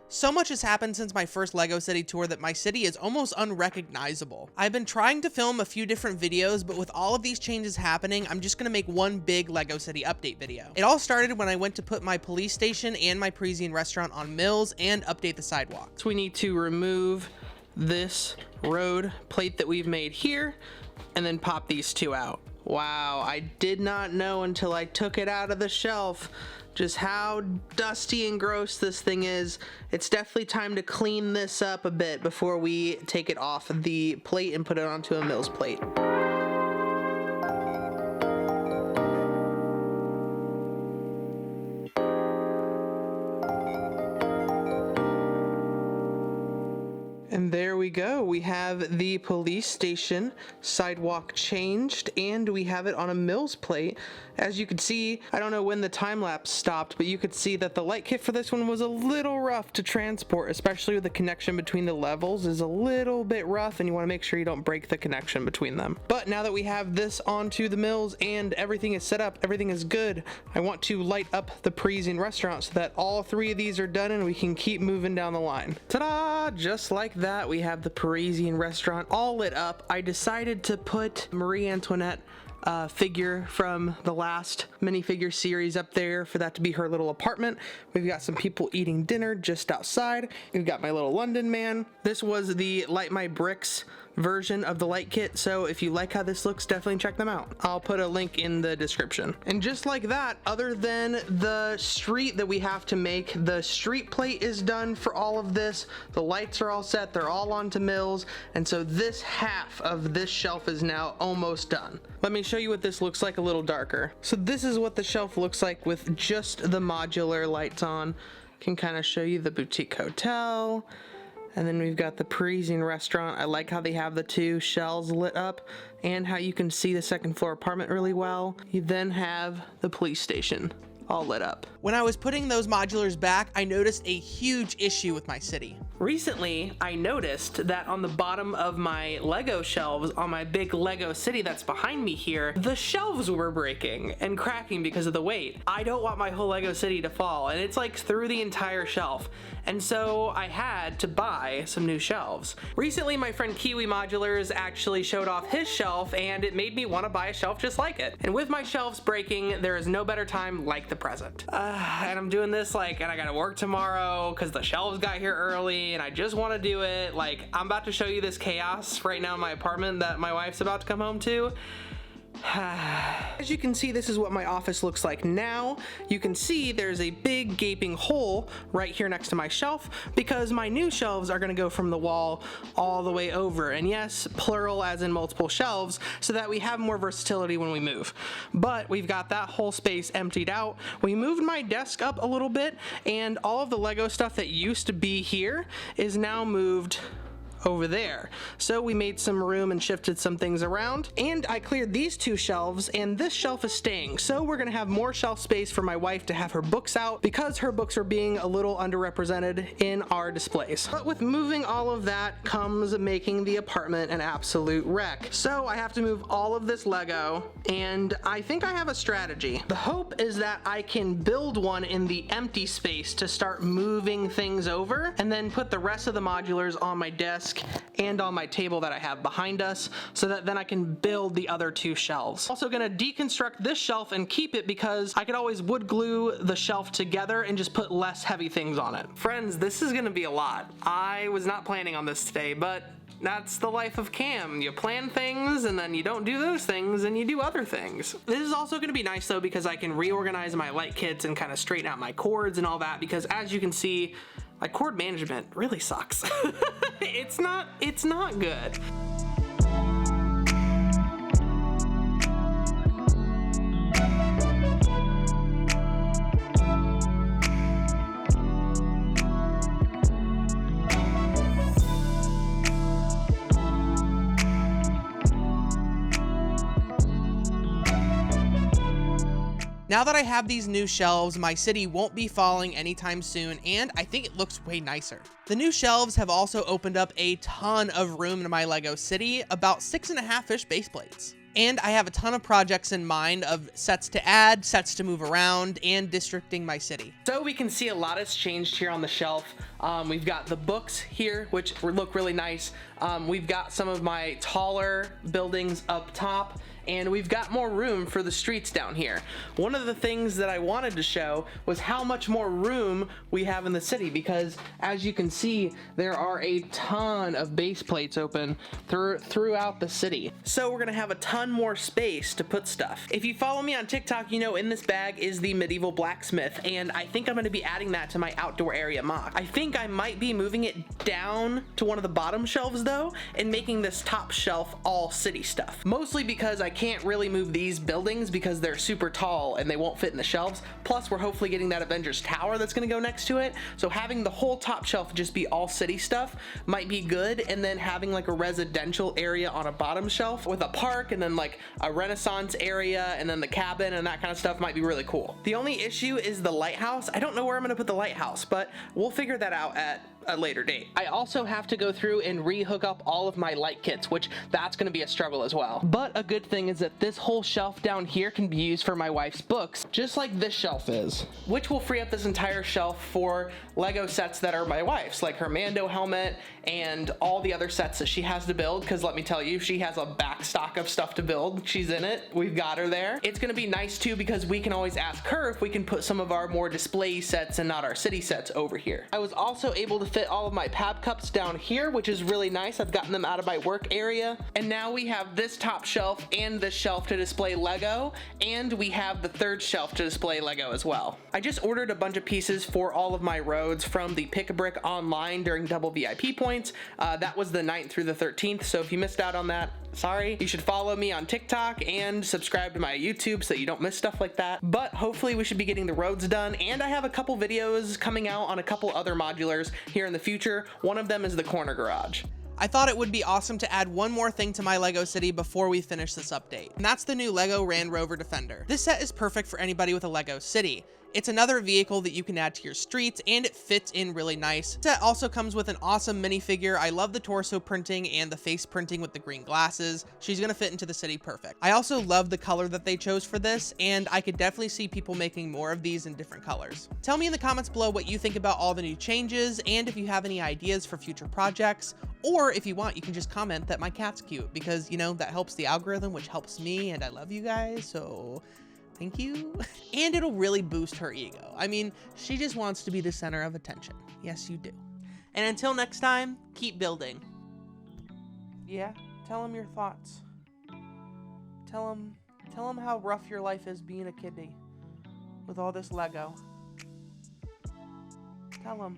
So much has happened since my first LEGO City tour that my city is almost unrecognizable. I've been trying to film a few different videos, but with all of these changes happening, I'm just gonna make one big LEGO City update video. It all started when I went to put my police station and my Parisian restaurant on Mills and update the sidewalk. So we need to remove this road plate that we've made here and then pop these two out. Wow, I did not know until I took it out of the shelf just how dusty and gross this thing is. It's definitely time to clean this up a bit before we take it off the plate and put it onto a Mills plate. And there we go. We have the police station sidewalk changed and we have it on a Mills plate. As you can see, I don't know when the time lapse stopped, but you could see that the light kit for this one was a little rough to transport, especially with the connection between the levels is a little bit rough and you want to make sure you don't break the connection between them. But now that we have this onto the Mills and everything is set up, everything is good, I want to light up the Parisian restaurant so that all three of these are done and we can keep moving down the line. Ta-da! Just like that, we have the Parisian restaurant all lit up. I decided to put Marie Antoinette figure from the last minifigure series up there for that to be her little apartment. We've got some people eating dinner just outside. We've got my little London man. This was the Light My Bricks version of the light kit, so if you like how this looks, definitely check them out. I'll put a link in the description. And just like that, other than the street that we have to make, the street plate is done for all of this. The lights are all set, they're all onto Mills, and so this half of this shelf is now almost done. Let me show you what this looks like a little darker. So this is what the shelf looks like with just the modular lights on. Can kind of show you the boutique hotel. And then we've got the Parisian restaurant. I like how they have the two shells lit up and how you can see the second floor apartment really well. You then have the police station all lit up. When I was putting those modulars back, I noticed a huge issue with my city. Recently, I noticed that on the bottom of my Lego shelves on my big Lego city that's behind me here, the shelves were breaking and cracking because of the weight. I don't want my whole Lego city to fall, and it's like through the entire shelf. And so I had to buy some new shelves. Recently, my friend Kiwi Modulars actually showed off his shelf, and it made me want to buy a shelf just like it. And with my shelves breaking, there is no better time like the present. And I'm doing this and I gotta work tomorrow because the shelves got here early and I just want to do it. I'm about to show you this chaos right now in my apartment that my wife's about to come home to. As you can see, this is what my office looks like now. You can see there's a big gaping hole right here next to my shelf because my new shelves are going to go from the wall all the way over. And yes, plural as in multiple shelves, so that we have more versatility when we move. But we've got that whole space emptied out. We moved my desk up a little bit and all of the Lego stuff that used to be here is now moved over there. So we made some room and shifted some things around, and I cleared these two shelves and this shelf is staying. So we're gonna have more shelf space for my wife to have her books out because her books are being a little underrepresented in our displays. But with moving all of that comes making the apartment an absolute wreck. So I have to move all of this Lego, and I think I have a strategy. The hope is that I can build one in the empty space to start moving things over and then put the rest of the modulars on my desk and on my table that I have behind us so that then I can build the other two shelves. Also gonna deconstruct this shelf and keep it because I could always wood glue the shelf together and just put less heavy things on it. Friends, this is gonna be a lot. I was not planning on this today, but that's the life of Cam. You plan things and then you don't do those things and you do other things. This is also gonna be nice though because I can reorganize my light kits and kind of straighten out my cords and all that because as you can see, my cord management really sucks. It's not good. Now that I have these new shelves, my city won't be falling anytime soon, and I think it looks way nicer. The new shelves have also opened up a ton of room in my Lego city, about 6.5-ish base plates. And I have a ton of projects in mind of sets to add, sets to move around, and districting my city. So we can see a lot has changed here on the shelf. We've got the books here, which look really nice. We've got some of my taller buildings up top, and we've got more room for the streets down here. One of the things that I wanted to show was how much more room we have in the city, because as you can see, there are a ton of base plates open throughout the city. So we're gonna have a ton more space to put stuff. If you follow me on TikTok, you know in this bag is the medieval blacksmith, and I think I'm gonna be adding that to my outdoor area mock. I think I might be moving it down to one of the bottom shelves though, and making this top shelf all city stuff. Mostly because I can't really move these buildings because they're super tall and they won't fit in the shelves. Plus we're hopefully getting that Avengers Tower that's gonna go next to it. So having the whole top shelf just be all city stuff might be good, and then having like a residential area on a bottom shelf with a park and then like a Renaissance area and then the cabin and that kind of stuff might be really cool. The only issue is the lighthouse. I don't know where I'm gonna put the lighthouse, but we'll figure that out at a later date. I also have to go through and re-hook up all of my light kits, which that's going to be a struggle as well. But a good thing is that this whole shelf down here can be used for my wife's books, just like this shelf is, which will free up this entire shelf for Lego sets that are my wife's, like her Mando helmet and all the other sets that she has to build, because let me tell you, she has a back stock of stuff to build. She's in it. We've got her there. It's going to be nice too, because we can always ask her if we can put some of our more display sets and not our city sets over here. I was also able to fit all of my pab cups down here, which is really nice. I've gotten them out of my work area. And now we have this top shelf and this shelf to display Lego, and we have the third shelf to display Lego as well. I just ordered a bunch of pieces for all of my roads from the Pick a Brick online during double VIP points. That was the 9th through the 13th, so if you missed out on that, sorry. You should follow me on TikTok and subscribe to my YouTube so that you don't miss stuff like that. But hopefully we should be getting the roads done, and I have a couple videos coming out on a couple other modulars here in the future. One of them is the corner garage. I thought it would be awesome to add one more thing to my LEGO city before we finish this update, and that's the new LEGO Land Rover Defender. This set is perfect for anybody with a LEGO city. It's another vehicle that you can add to your streets, and it fits in really nice. The set also comes with an awesome minifigure. I love the torso printing and the face printing with the green glasses. She's gonna fit into the city perfect. I also love the color that they chose for this, and I could definitely see people making more of these in different colors. Tell me in the comments below what you think about all the new changes, and if you have any ideas for future projects, or if you want, you can just comment that my cat's cute, because, you know, that helps the algorithm, which helps me, and I love you guys, so thank you. And it'll really boost her ego. I mean, she just wants to be the center of attention. Yes, you do. And until next time, keep building. Yeah, tell him your thoughts. Tell him how rough your life is being a kiddie with all this Lego. Tell him.